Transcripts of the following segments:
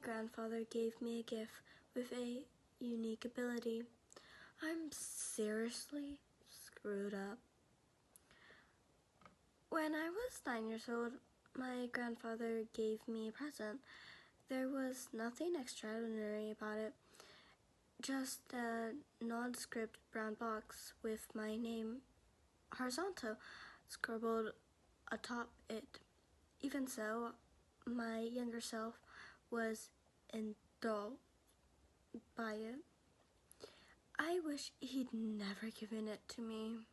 grandfather gave me a gift with a unique ability. I'm seriously screwed up. When I was 9 years old, my grandfather gave me a present. There was nothing extraordinary about it, just a nondescript brown box with my name horizontal scribbled atop it. Even so, my younger self was enthralled by it. I wish he'd never given it to me.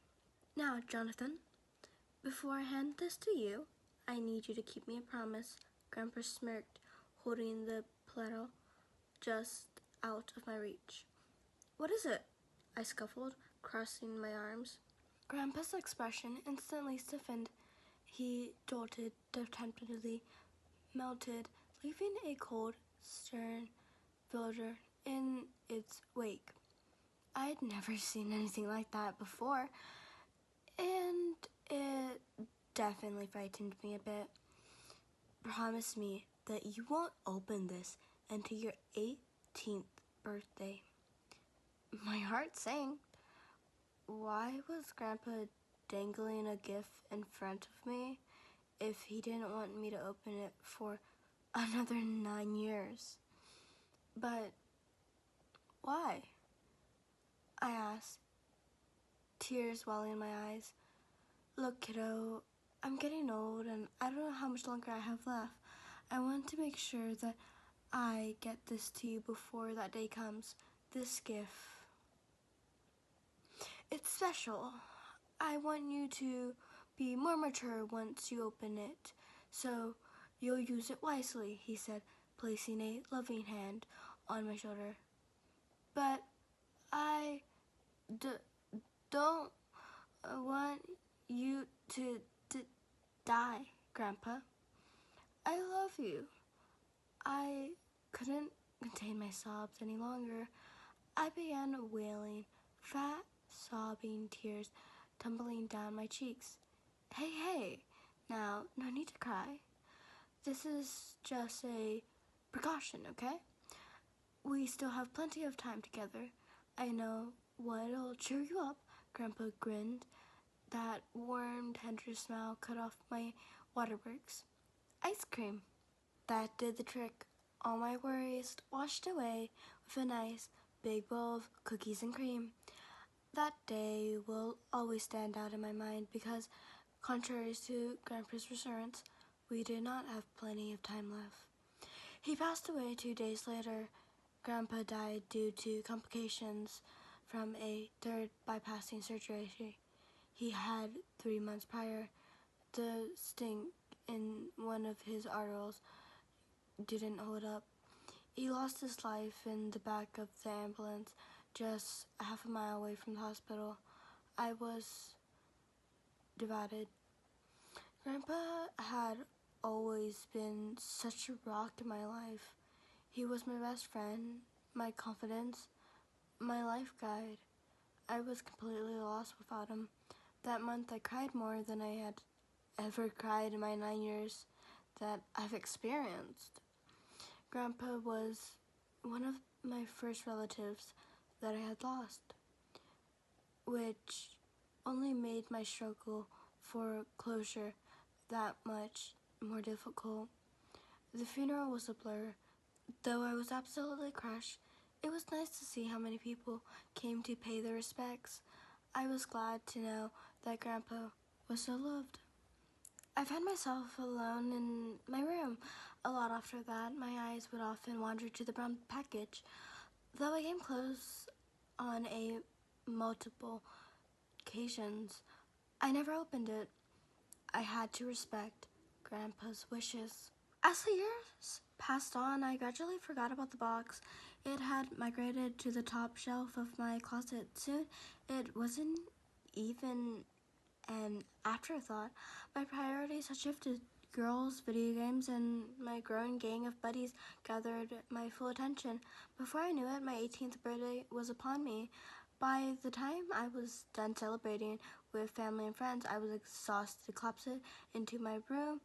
Now, Jonathan, before I hand this to you, I need you to keep me a promise. Grandpa smirked, holding the platter just out of my reach. What is it? I scuffled, crossing my arms. Grandpa's expression instantly stiffened. He jolted temptedly, melted, leaving a cold, stern villager in its wake. I'd never seen anything like that before, and it definitely frightened me a bit. Promise me that you won't open this until your 18th birthday. My heart sank. Why was Grandpa dangling a gift in front of me if he didn't want me to open it for another 9 years? But why? I asked, tears welling in my eyes. Look, kiddo, I'm getting old and I don't know how much longer I have left. I want to make sure that I get this to you before that day comes. This gift. It's special. I want you to be more mature once you open it, so you'll use it wisely, he said, placing a loving hand on my shoulder. But I don't want you to die, Grandpa. I love you. I couldn't contain my sobs any longer. I began wailing, fat, sobbing tears tumbling down my cheeks. Hey, now, no need to cry. This is just a precaution, okay? We still have plenty of time together. I know what'll cheer you up, Grandpa grinned. That warm, tender smile cut off my waterworks. Ice cream. That did the trick. All my worries washed away with a nice big bowl of cookies and cream. That day will always stand out in my mind because, contrary to Grandpa's assurance, we did not have plenty of time left. He passed away 2 days later. Grandpa died due to complications from a third bypassing surgery he had 3 months prior. The sting in one of his arteries didn't hold up. He lost his life in the back of the ambulance just half a mile away from the hospital. I was divided. Grandpa had always been such a rock in my life. He was my best friend, my confidence, my life guide. I was completely lost without him. That month I cried more than I had ever cried in my 9 years that I've experienced. Grandpa was one of my first relatives that I had lost, which only made my struggle for closure that much more difficult. The funeral was a blur. Though I was absolutely crushed, it was nice to see how many people came to pay their respects. I was glad to know that Grandpa was so loved. I found myself alone in my room. A lot after that, my eyes would often wander to the brown package. Though I came close on multiple occasions, I never opened it. I had to respect Grandpa's wishes. As the years passed on, I gradually forgot about the box. It had migrated to the top shelf of my closet. Soon, it wasn't even an afterthought. My priorities had shifted. Girls, video games, and my growing gang of buddies gathered my full attention. Before I knew it, my 18th birthday was upon me. By the time I was done celebrating with family and friends, I was exhausted, collapsed into my room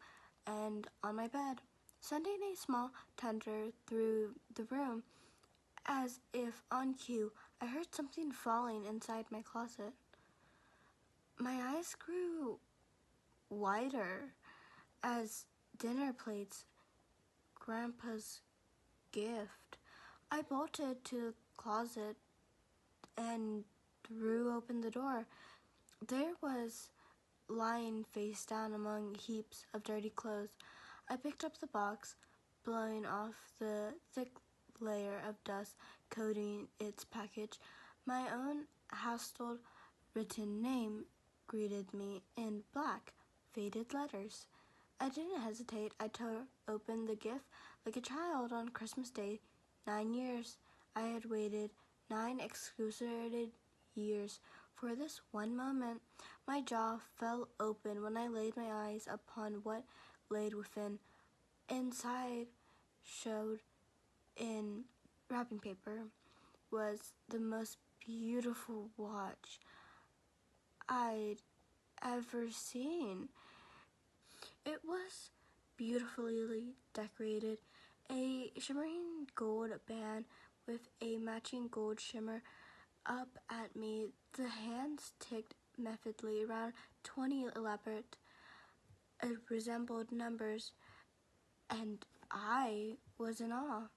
and on my bed, sending a small tender through the room. As if on cue, I heard something falling inside my closet. My eyes grew wider as dinner plates, Grandpa's gift. I bolted to the closet and threw open the door. There was lying face down among heaps of dirty clothes. I picked up the box, blowing off the thick layer of dust coating its package. My own household written name greeted me in black, faded letters. I didn't hesitate. I tore open the gift like a child on Christmas Day. 9 years. I had waited 9 excruciating years for this one moment. My jaw fell open when I laid my eyes upon what lay within. Inside, showed in wrapping paper, was the most beautiful watch I'd ever seen. It was beautifully decorated, a shimmering gold band with a matching gold shimmer up at me. The hands ticked methodically around 20 elaborate. It resembled numbers, and I was in awe.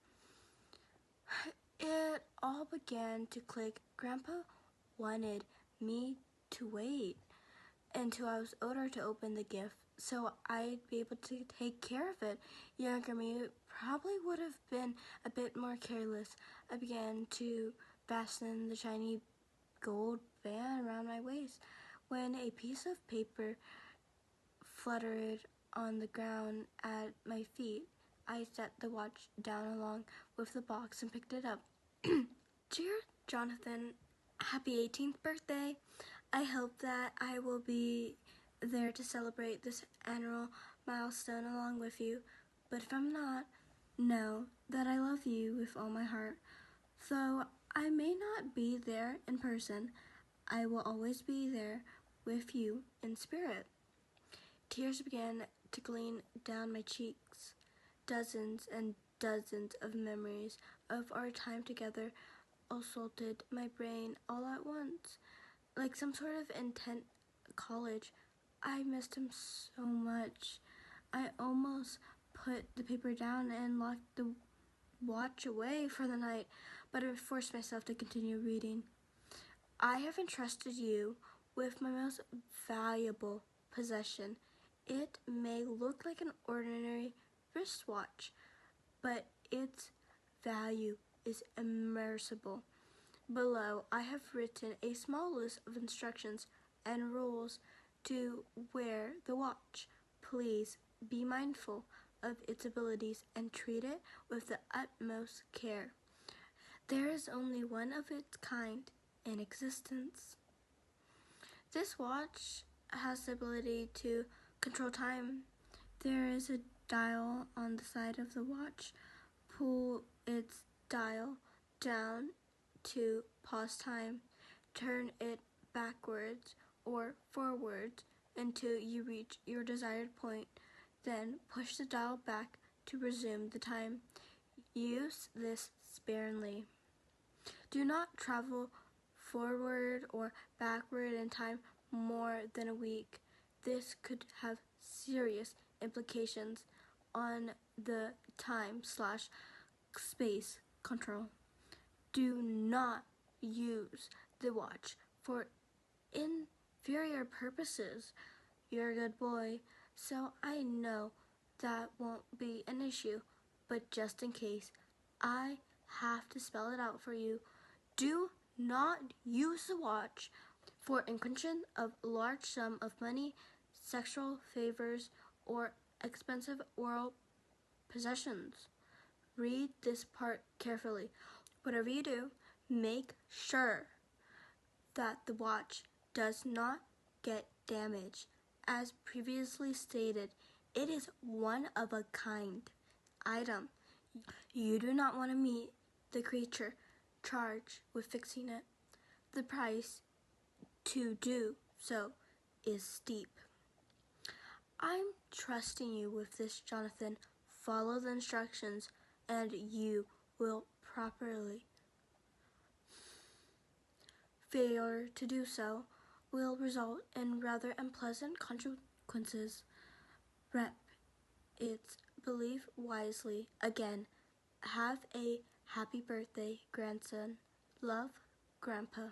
It all began to click. Grandpa wanted me to wait until I was older to open the gift, so I'd be able to take care of it. Younger me probably would have been a bit more careless. I began to fasten the shiny gold band around my waist when a piece of paper fluttered on the ground at my feet. I set the watch down along with the box and picked it up. Dear Jonathan, happy 18th birthday. I hope that I will be there to celebrate this annual milestone along with you. But if I'm not, know that I love you with all my heart. Though I may not be there in person, I will always be there with you in spirit. Tears began trickling down my cheeks. Dozens and dozens of memories of our time together assaulted my brain all at once. Like some sort of intense college. I missed him so much. I almost put the paper down and locked the watch away for the night, but I forced myself to continue reading. I have entrusted you with my most valuable possession. It may look like an ordinary wristwatch, but its value is immeasurable. Below, I have written a small list of instructions and rules to wear the watch. Please be mindful of its abilities and treat it with the utmost care. There is only one of its kind in existence. This watch has the ability to control time. There is a dial on the side of the watch. Pull its dial down to pause time. Turn it backwards or forwards until you reach your desired point. Then push the dial back to resume the time. Use this sparingly. Do not travel forward or backward in time more than a week. This could have serious implications on the time/space control. Do not use the watch for inferior purposes. You're a good boy, so I know that won't be an issue, but just in case, I have to spell it out for you. Do not use the watch for acquisition of large sum of money, sexual favors, or expensive oral possessions. Read this part carefully. Whatever you do, make sure that the watch does not get damaged. As previously stated, it is one of a kind item. You do not want to meet the creature charged with fixing it. The price to do so is steep. I'm trusting you with this, Jonathan, follow the instructions and you will properly. Failure to do so will result in rather unpleasant consequences. Rep its belief wisely. Again, have a happy birthday, grandson. Love, Grandpa.